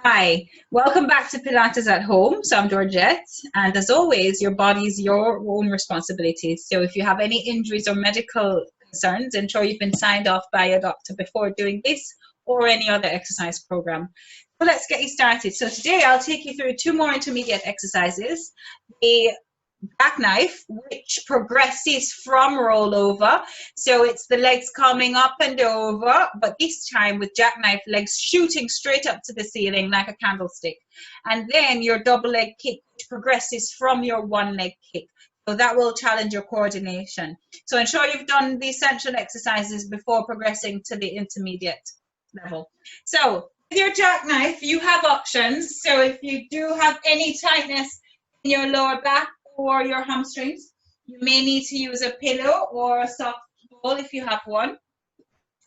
Hi, welcome back to Pilates at Home. So I'm Georgette, and as always, your body is your own responsibility. So if you have any injuries or medical concerns, ensure you've been signed off by your doctor before doing this or any other exercise program. So let's get you started. So today I'll take you through two more intermediate exercises. The jackknife, which progresses from rollover. So it's the legs coming up and over, but this time with jackknife legs shooting straight up to the ceiling like a candlestick. And then your double leg kick, which progresses from your one leg kick. So that will challenge your coordination. So ensure you've done the essential exercises before progressing to the intermediate level. So with your jackknife, you have options. So if you do have any tightness in your lower back, or your hamstrings, you may need to use a pillow or a soft ball if you have one,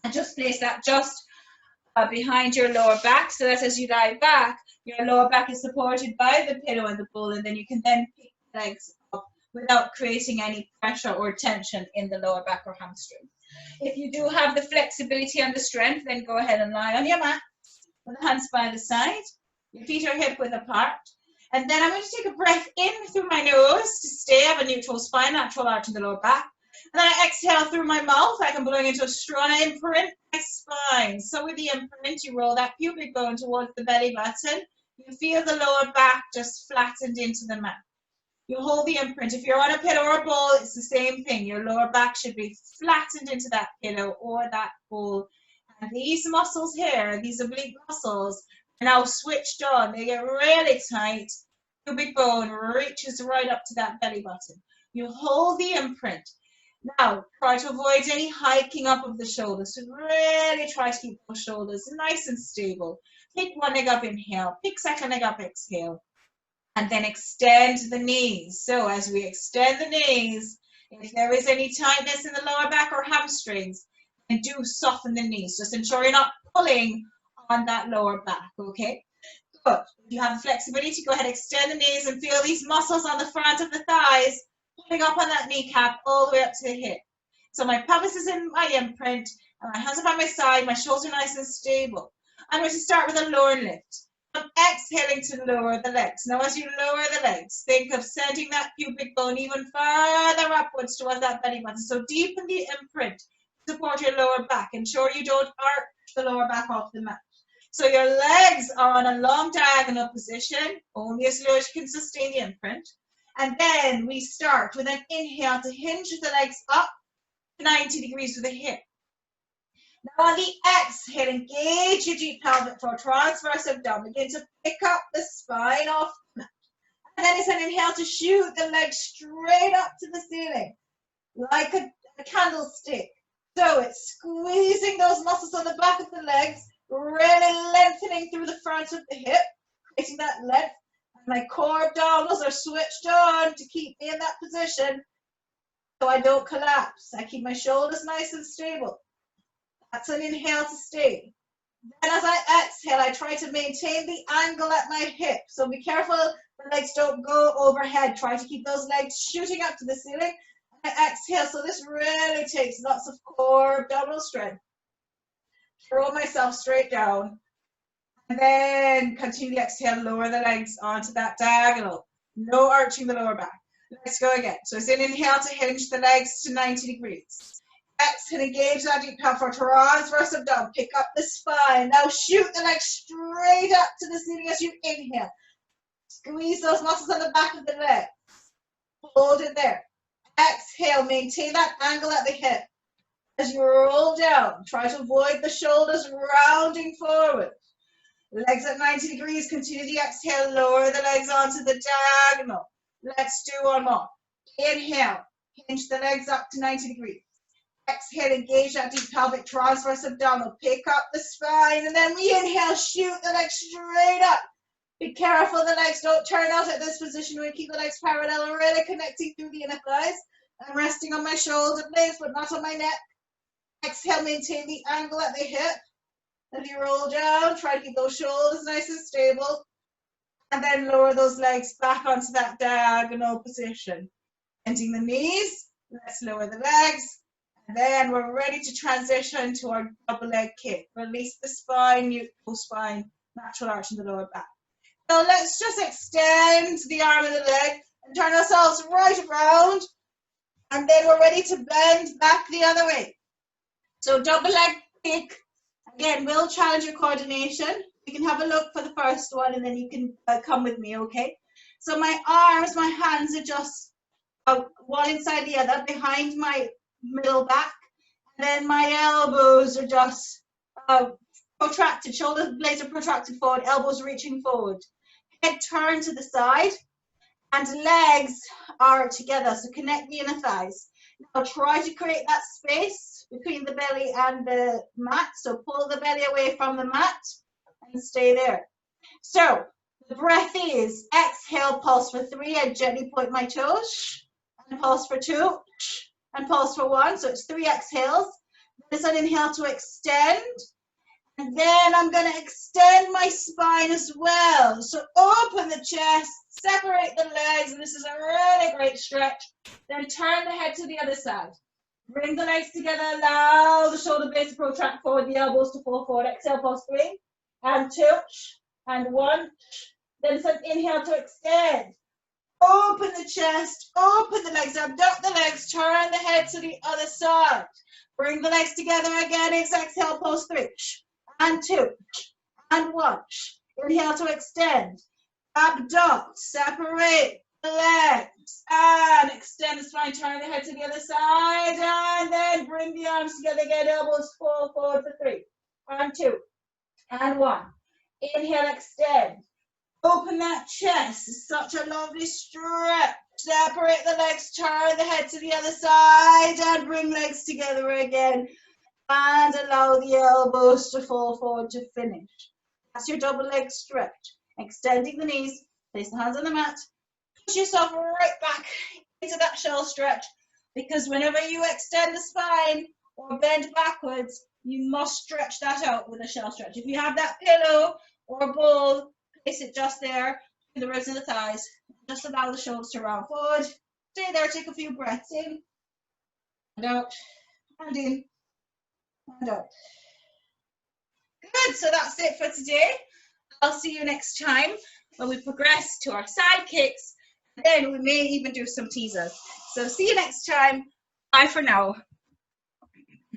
and just place that just behind your lower back, so that as you lie back, your lower back is supported by the pillow and the ball, and then you can then pick the legs up without creating any pressure or tension in the lower back or hamstring. If you do have the flexibility and the strength, then go ahead and lie on your mat with the hands by the side, your feet are hip width apart. And then I'm going to take a breath in through my nose to stay. I have a neutral spine, natural arch in the lower back. And then I exhale through my mouth, like I'm blowing into a straw, and I imprint my spine. So with the imprint, you roll that pubic bone towards the belly button. You feel the lower back just flattened into the mat. You hold the imprint. If you're on a pillow or a ball, it's the same thing. Your lower back should be flattened into that pillow or that ball. And these muscles here, these oblique muscles, now switched on. They get really tight. Pubic bone reaches right up to that belly button. You hold the imprint. Now, try to avoid any hiking up of the shoulders. So really try to keep those shoulders nice and stable. Pick one leg up, inhale. Pick second leg up, exhale. And then extend the knees. So as we extend the knees, if there is any tightness in the lower back or hamstrings, then do soften the knees. Just ensure you're not pulling on that lower back, okay? Good. If you have the flexibility, go ahead, extend the knees and feel these muscles on the front of the thighs pulling up on that kneecap all the way up to the hip. So my pelvis is in my imprint, and my hands are by my side, my shoulders are nice and stable. I'm going to start with a lower lift. I'm exhaling to lower the legs. Now as you lower the legs, think of sending that pubic bone even further upwards towards that belly button. So deepen the imprint, support your lower back. Ensure you don't arch the lower back off the mat. So your legs are on a long diagonal position, only as low as you can sustain the imprint. And then we start with an inhale to hinge the legs up 90 degrees with the hip. Now on the exhale, engage your deep pelvic floor, transverse abdomen. Begin to pick up the spine off the mat. And then it's an inhale to shoot the legs straight up to the ceiling, like a candlestick. So it's squeezing those muscles on the back of the legs, really lengthening through the front of the hip, creating that length. And my core abdominals are switched on to keep me in that position so I don't collapse. I keep my shoulders nice and stable. That's an inhale to stay. Then as I exhale, I try to maintain the angle at my hip. So be careful the legs don't go overhead. Try to keep those legs shooting up to the ceiling. And I exhale, so this really takes lots of core abdominal strength. Throw myself straight down. And then continue to exhale, lower the legs onto that diagonal. No arching the lower back. Let's go again. So it's an inhale to hinge the legs to 90 degrees. Exhale, engage that deep pelvic floor, transverse abdomen. Pick up the spine. Now shoot the legs straight up to the ceiling as you inhale. Squeeze those muscles on the back of the leg. Hold it there. Exhale, maintain that angle at the hip. As you roll down, try to avoid the shoulders rounding forward. Legs at 90 degrees, continue the exhale, lower the legs onto the diagonal. Let's do one more. Inhale, hinge the legs up to 90 degrees. Exhale, engage that deep pelvic transverse abdominal. Pick up the spine, and then we inhale, shoot the legs straight up. Be careful the legs don't turn out at this position. We keep the legs parallel, really connecting through the inner thighs. I'm resting on my shoulder blades, but not on my neck. Exhale, maintain the angle at the hip. As you roll down, try to keep those shoulders nice and stable. And then lower those legs back onto that diagonal position. Bending the knees, let's lower the legs. And then we're ready to transition to our double leg kick. Release the spine, neutral spine. natural arch in the lower back. So let's just extend the arm and the leg and turn ourselves right around, and then we're ready to bend back the other way. So double leg kick, again, will challenge your coordination. You can have a look for the first one and then you can come with me, okay? So my arms, my hands are just one inside the other behind my middle back, and then my elbows are just protracted, shoulder blades are protracted forward, elbows reaching forward. Head turn to the side, and legs are together, so connect the inner thighs. Now try to create that space between the belly and the mat, so pull the belly away from the mat and stay there. So the breath is exhale, pulse for 3, I gently point my toes, and pulse for 2, and pulse for 1, so it's 3 exhales. Then it's an inhale to extend, and then I'm going to extend my spine as well. So open the chest, separate the legs, and this is a really great stretch. Then turn the head to the other side. Bring the legs together, allow the shoulder blades to protract forward, the elbows to fall forward. Exhale, pulse 3, and 2, and 1. Then it's an inhale to extend. Open the chest, open the legs, abduct the legs, turn the head to the other side. Bring the legs together again, exhale, pulse 3. And 2, and 1. Inhale to extend, abduct, separate the legs, and extend the spine, turn the head to the other side, and then bring the arms together again, elbows fall forward for 3, and 2, and 1. Inhale, extend, open that chest, it's such a lovely stretch. Separate the legs, turn the head to the other side, and bring legs together again. And allow the elbows to fall forward to finish. That's your double leg stretch. Extending the knees, place the hands on the mat, push yourself right back into that shell stretch, because whenever you extend the spine or bend backwards, you must stretch that out with a shell stretch. If you have that pillow or bowl, place it just there in the ribs and the thighs. Just allow the shoulders to round forward. Stay there, take a few breaths in and out, and in. And out. Good, so that's it for today. I'll see you next time when we progress to our side kicks. Then we may even do some teasers. So see you next time. Bye for now.